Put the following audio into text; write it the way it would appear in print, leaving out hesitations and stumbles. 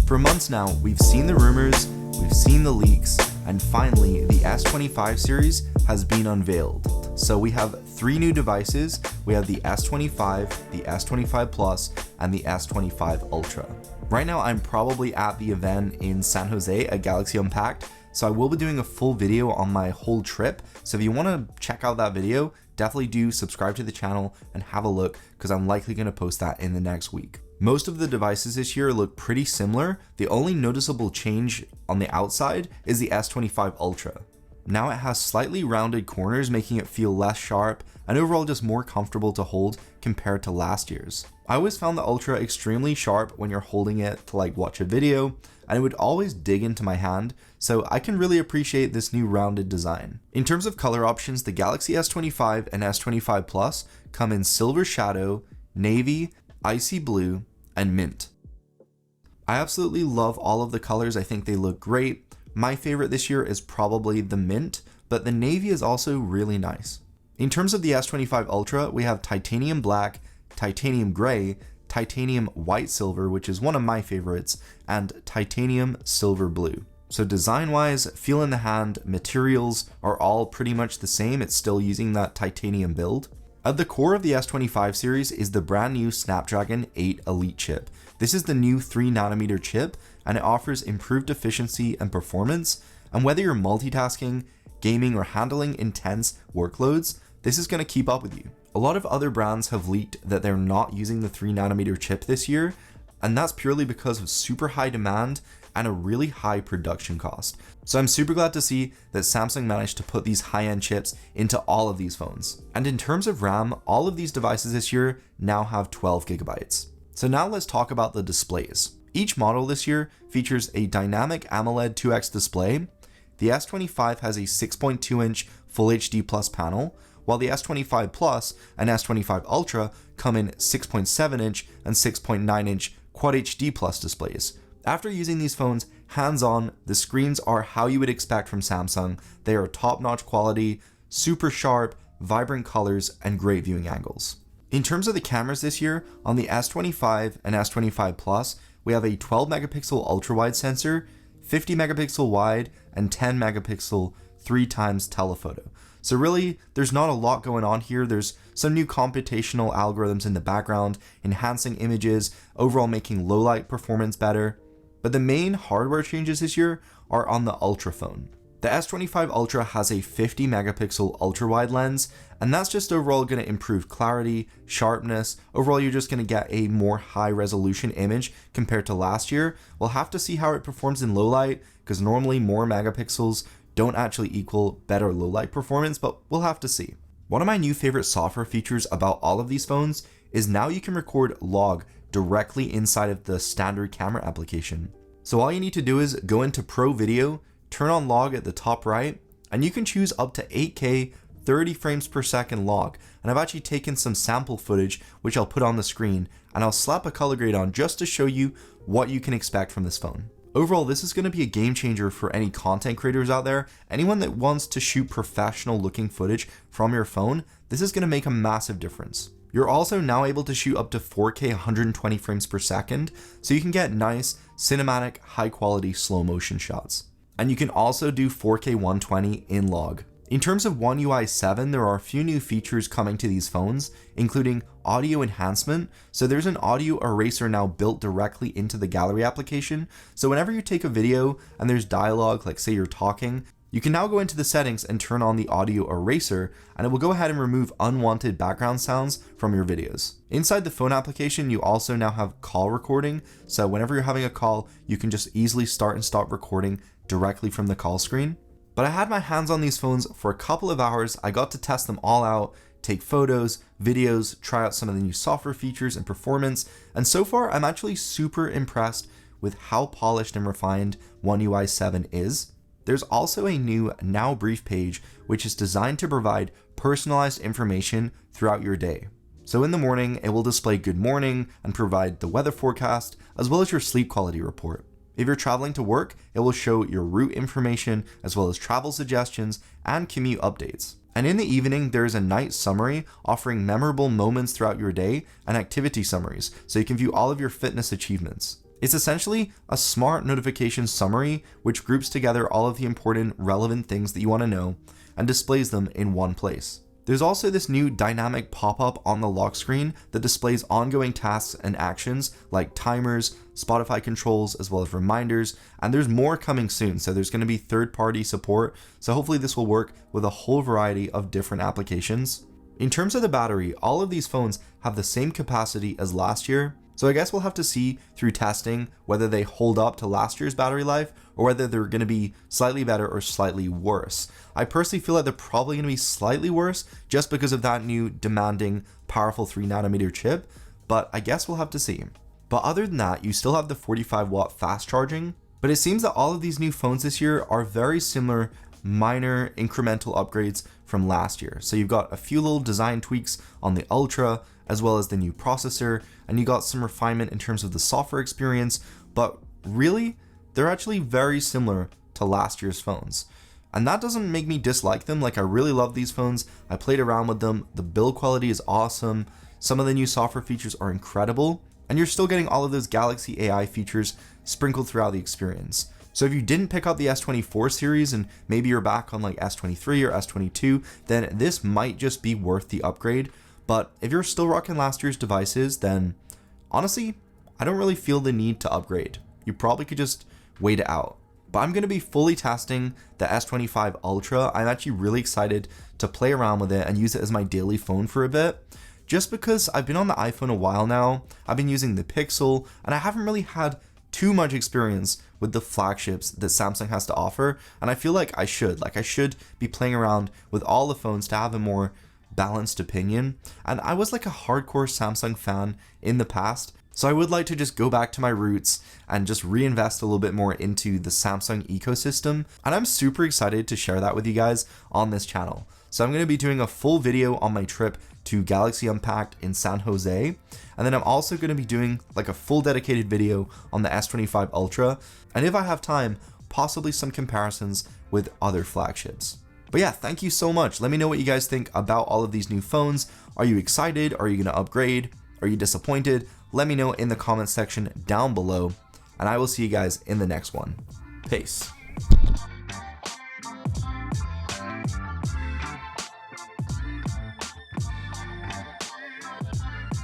For months now, we've seen the rumors, we've seen the leaks, and finally, the S25 series has been unveiled. So we have three new devices. We have the S25, the S25 Plus, and the S25 Ultra. Right now, I'm probably at the event in San Jose at Galaxy Unpacked, so I will be doing a full video on my whole trip. So if you want to check out that video, definitely do subscribe to the channel and have a look, because I'm likely going to post that in the next week. Most of the devices this year look pretty similar. The only noticeable change on the outside is the S25 Ultra. Now it has slightly rounded corners, making it feel less sharp and overall just more comfortable to hold compared to last year's. I always found the Ultra extremely sharp when you're holding it to watch a video, and it would always dig into my hand, so I can really appreciate this new rounded design. In terms of color options, the Galaxy S25 and S25 Plus come in Silver Shadow, Navy, Icy Blue, and Mint. I absolutely love all of the colors. I think they look great. My favorite this year is probably the Mint, but the Navy is also really nice. In terms of the S25 Ultra, we have Titanium Black, Titanium Gray, Titanium White Silver, which is one of my favorites, and Titanium Silver Blue. So design-wise, feel in the hand, materials are all pretty much the same. It's still using that titanium build. At the core of the S25 series is the brand new Snapdragon 8 Elite chip. This is the new 3nm chip, and it offers improved efficiency and performance. And whether you're multitasking, gaming, or handling intense workloads, this is going to keep up with you. A lot of other brands have leaked that they're not using the 3nm chip this year, and that's purely because of super high demand and a really high production cost. So I'm super glad to see that Samsung managed to put these high-end chips into all of these phones. And in terms of RAM, all of these devices this year now have 12 GB. So now let's talk about the displays. Each model this year features a dynamic AMOLED 2X display. The S25 has a 6.2-inch Full HD Plus panel, while the S25 Plus and S25 Ultra come in 6.7-inch and 6.9-inch Quad HD Plus displays. After using these phones hands-on, the screens are how you would expect from Samsung. They are top-notch quality, super sharp, vibrant colors, and great viewing angles. In terms of the cameras this year, on the S25 and S25 Plus, we have a 12 megapixel ultra-wide sensor, 50 megapixel wide, and 10 megapixel 3x telephoto. So really, there's not a lot going on here. There's some new computational algorithms in the background, enhancing images, overall making low light performance better. But the main hardware changes this year are on the Ultra phone. The S25 Ultra has a 50 megapixel ultra-wide lens, and that's just overall going to improve clarity, sharpness. Overall, you're just going to get a more high resolution image compared to last year. We'll have to see how it performs in low light, because normally more megapixels don't actually equal better low light performance, but we'll have to see. One of my new favorite software features about all of these phones is now you can record log directly inside of the standard camera application. So all you need to do is go into Pro Video, turn on log at the top right, and you can choose up to 8K 30 frames per second log. And I've actually taken some sample footage, which I'll put on the screen, and I'll slap a color grade on just to show you what you can expect from this phone. Overall, this is going to be a game changer for any content creators out there. Anyone that wants to shoot professional looking footage from your phone, this is going to make a massive difference. You're also now able to shoot up to 4K 120 frames per second, so you can get nice, cinematic, high quality slow motion shots. And you can also do 4K 120 in log. In terms of One UI 7, there are a few new features coming to these phones, including audio enhancement. So there's an audio eraser now built directly into the gallery application. So whenever you take a video and there's dialogue, like say you're talking, you can now go into the settings and turn on the audio eraser, and it will go ahead and remove unwanted background sounds from your videos. Inside the phone application, you also now have call recording. So whenever you're having a call, you can just easily start and stop recording directly from the call screen. But I had my hands on these phones for a couple of hours. I got to test them all out, take photos, videos, try out some of the new software features and performance. And so far, I'm actually super impressed with how polished and refined One UI 7 is. There's also a new Now Brief page, which is designed to provide personalized information throughout your day. So in the morning, it will display good morning and provide the weather forecast, as well as your sleep quality report. If you're traveling to work, it will show your route information, as well as travel suggestions and commute updates. And in the evening, there is a night summary offering memorable moments throughout your day and activity summaries, so you can view all of your fitness achievements. It's essentially a smart notification summary which groups together all of the important relevant things that you want to know and displays them in one place. There's also this new dynamic pop-up on the lock screen that displays ongoing tasks and actions like timers, Spotify controls, as well as reminders, and there's more coming soon. So there's going to be third-party support. So hopefully this will work with a whole variety of different applications. In terms of the battery, all of these phones have the same capacity as last year. So I guess we'll have to see through testing whether they hold up to last year's battery life or whether they're going to be slightly better or slightly worse. I personally feel like they're probably going to be slightly worse just because of that new demanding powerful 3nm chip, but I guess we'll have to see. But other than that, you still have the 45-watt fast charging, but it seems that all of these new phones this year are very similar minor incremental upgrades from last year. So you've got a few little design tweaks on the Ultra, as well as the new processor, and you got some refinement in terms of the software experience, but really, they're actually very similar to last year's phones. And that doesn't make me dislike them. Like, I really love these phones. I played around with them. The build quality is awesome. Some of the new software features are incredible, and you're still getting all of those Galaxy AI features sprinkled throughout the experience. So if you didn't pick up the S24 series and maybe you're back on like S23 or S22, then this might just be worth the upgrade. But if you're still rocking last year's devices, then honestly, I don't really feel the need to upgrade. You probably could just wait it out. But I'm going to be fully testing the S25 Ultra. I'm actually really excited to play around with it and use it as my daily phone for a bit. Just because I've been on the iPhone a while now, I've been using the Pixel, and I haven't really had too much experience with the flagships that Samsung has to offer. And I feel like I should be playing around with all the phones to have a more balanced opinion. And I was like a hardcore Samsung fan in the past, so I would like to just go back to my roots and just reinvest a little bit more into the Samsung ecosystem. And I'm super excited to share that with you guys on this channel. So I'm going to be doing a full video on my trip to Galaxy Unpacked in San Jose. And then I'm also going to be doing like a full dedicated video on the S25 Ultra. And if I have time, possibly some comparisons with other flagships. But yeah, thank you so much. Let me know what you guys think about all of these new phones. Are you excited? Are you going to upgrade? Are you disappointed? Let me know in the comments section down below. And I will see you guys in the next one. Peace.